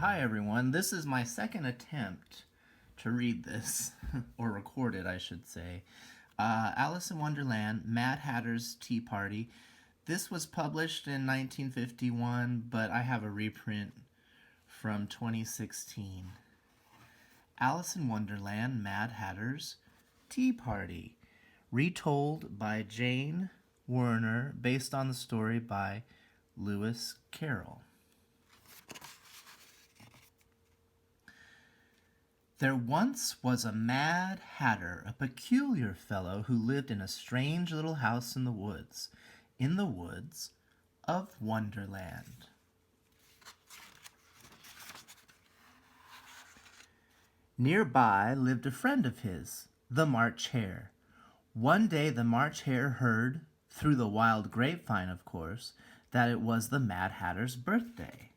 Hi everyone. This is my second attempt to read this, or record it, I should say. Alice in Wonderland, Mad Hatter's Tea Party. This was published in 1951, but I have a reprint from 2016. Alice in Wonderland, Mad Hatter's Tea Party. Retold by Jane Werner, based on the story by Lewis Carroll. There once was a Mad Hatter, a peculiar fellow who lived in a strange little house in the woods of Wonderland. Nearby lived a friend of his, the March Hare. One day the March Hare heard, through the wild grapevine of course, that it was the Mad Hatter's birthday.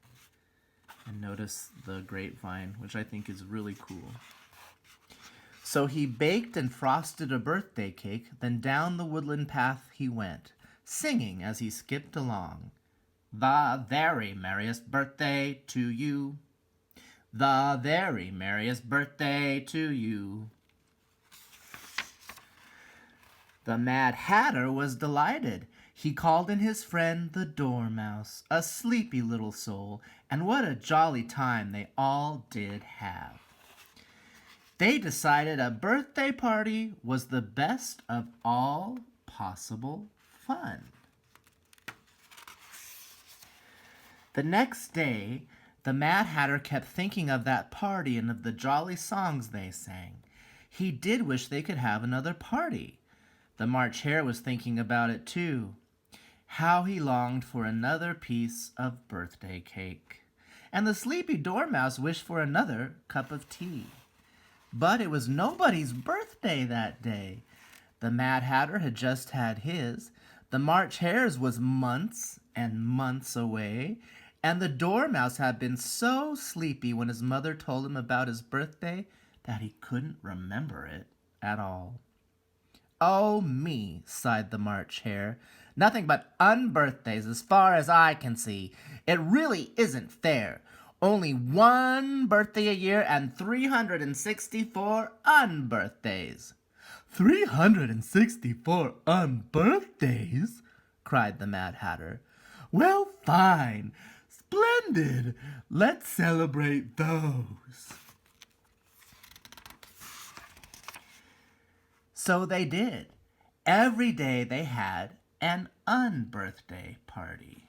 And notice the grapevine, which I think is really cool. So he baked and frosted a birthday cake, then down the woodland path he went, singing as he skipped along. The very merriest birthday to you. The very merriest birthday to you. The Mad Hatter was delighted. He called in his friend the Dormouse, a sleepy little soul, and what a jolly time they all did have. They decided a birthday party was the best of all possible fun. The next day, the Mad Hatter kept thinking of that party and of the jolly songs they sang. He did wish they could have another party. The March Hare was thinking about it too. How he longed for another piece of birthday cake. And the sleepy Dormouse wished for another cup of tea. But it was nobody's birthday that day. The Mad Hatter had just had his. The March Hare's was months and months away. And the Dormouse had been so sleepy when his mother told him about his birthday that he couldn't remember it at all. Oh me, sighed the March Hare. Nothing but unbirthdays as far as I can see. It really isn't fair. Only one birthday a year and 364 unbirthdays. 364 unbirthdays? Cried the Mad Hatter. Well, fine. Splendid. Let's celebrate those. So they did. Every day they had an unbirthday party.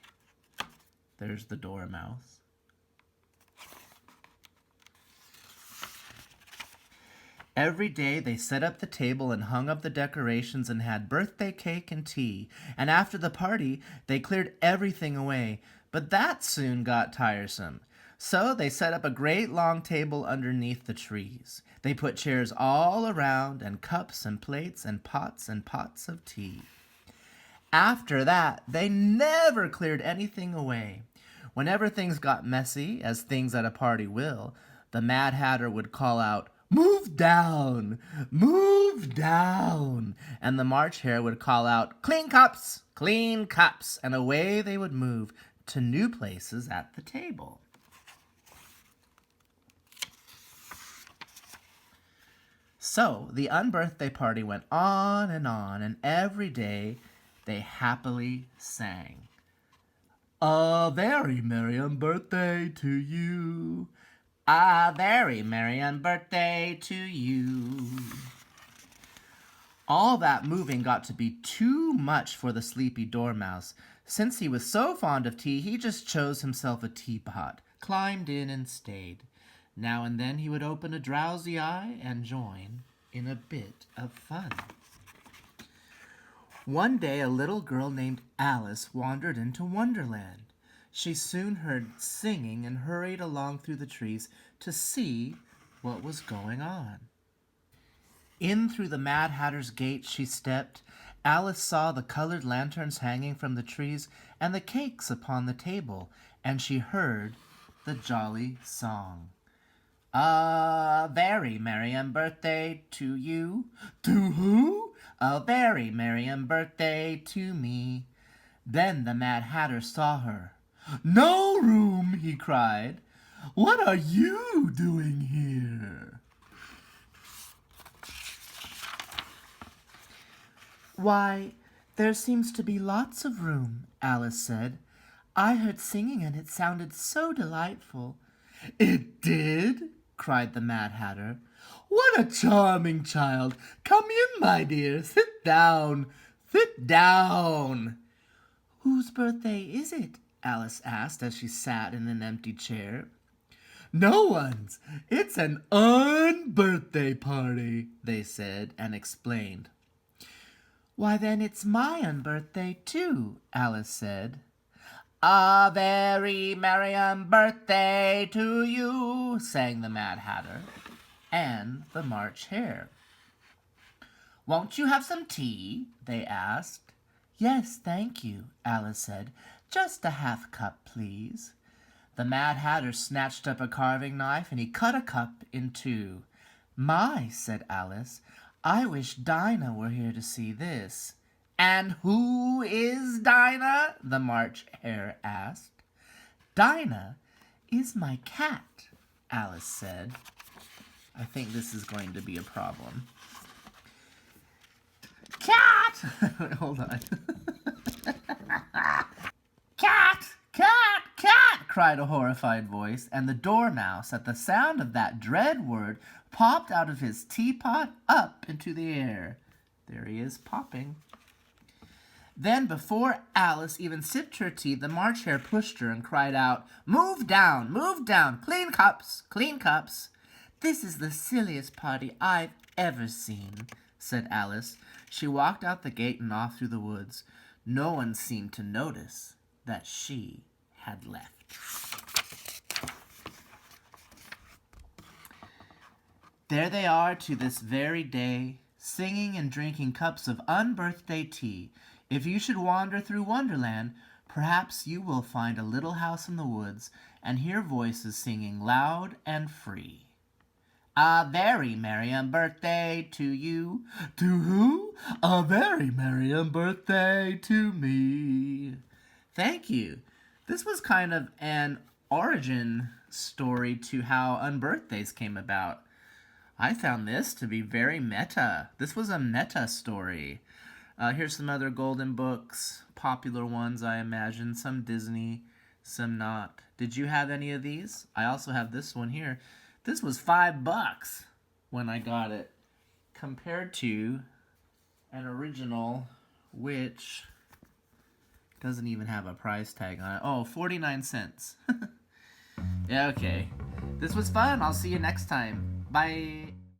There's the Dormouse. Every day they set up the table and hung up the decorations and had birthday cake and tea. And after the party, they cleared everything away. But that soon got tiresome. So they set up a great long table underneath the trees. They put chairs all around and cups and plates and pots of tea. After that, they never cleared anything away. Whenever things got messy, as things at a party will, the Mad Hatter would call out, "Move down! Move down!" And the March Hare would call out, "Clean cups! Clean cups!" And away they would move to new places at the table. So the unbirthday party went on, and every day they happily sang. A very merry unbirthday to you. A very merry unbirthday to you. All that moving got to be too much for the sleepy Dormouse. Since he was so fond of tea, he just chose himself a teapot, climbed in and stayed. Now and then he would open a drowsy eye and join in a bit of fun. One day a little girl named Alice wandered into Wonderland. She soon heard singing and hurried along through the trees to see what was going on. In through the Mad Hatter's gate she stepped. Alice saw the colored lanterns hanging from the trees and the cakes upon the table, and she heard the jolly song. A very merry birthday to you. To who? A very merry birthday to me. Then the Mad Hatter saw her. "No room," he cried. What are you doing here? Why, there seems to be lots of room, Alice said. I heard singing and it sounded so delightful. It did? Cried the Mad Hatter. What a charming child! Come in, my dear. Sit down. Sit down. Whose birthday is it? Alice asked as she sat in an empty chair. No one's. It's an unbirthday party, they said and explained. Why, then it's my unbirthday, too, Alice said. A very merry birthday to you, sang the Mad Hatter and the March Hare. Won't you have some tea? They asked. Yes, thank you, Alice said. Just a half cup, please. The Mad Hatter snatched up a carving knife and he cut a cup in two. My, said Alice, I wish Dinah were here to see this. And who is Dinah? The March Hare asked. Dinah is my cat, Alice said. I think this is going to be a problem. Cat! Hold on. Cat! Cat! Cat! Cried a horrified voice, and the Dormouse, at the sound of that dread word, popped out of his teapot up into the air. There he is, popping. Then, before Alice even sipped her tea, the March Hare pushed her and cried out, Move down! Move down! Clean cups! Clean cups! This is the silliest party I've ever seen, said Alice. She walked out the gate and off through the woods. No one seemed to notice that she had left. There they are to this very day, singing and drinking cups of unbirthday tea. If you should wander through Wonderland, perhaps you will find a little house in the woods and hear voices singing loud and free. A very merry birthday to you. To who? A very merry birthday to me. Thank you. This was kind of an origin story to how unbirthdays came about. I found this to be very meta. This was a meta story. Here's some other golden books, popular ones, I imagine. Some Disney, some not. Did you have any of these? I also have this one here. This was $5 when I got it, compared to an original, which doesn't even have a price tag on it. Oh, 49 cents. Yeah, okay. This was fun. I'll see you next time. Bye.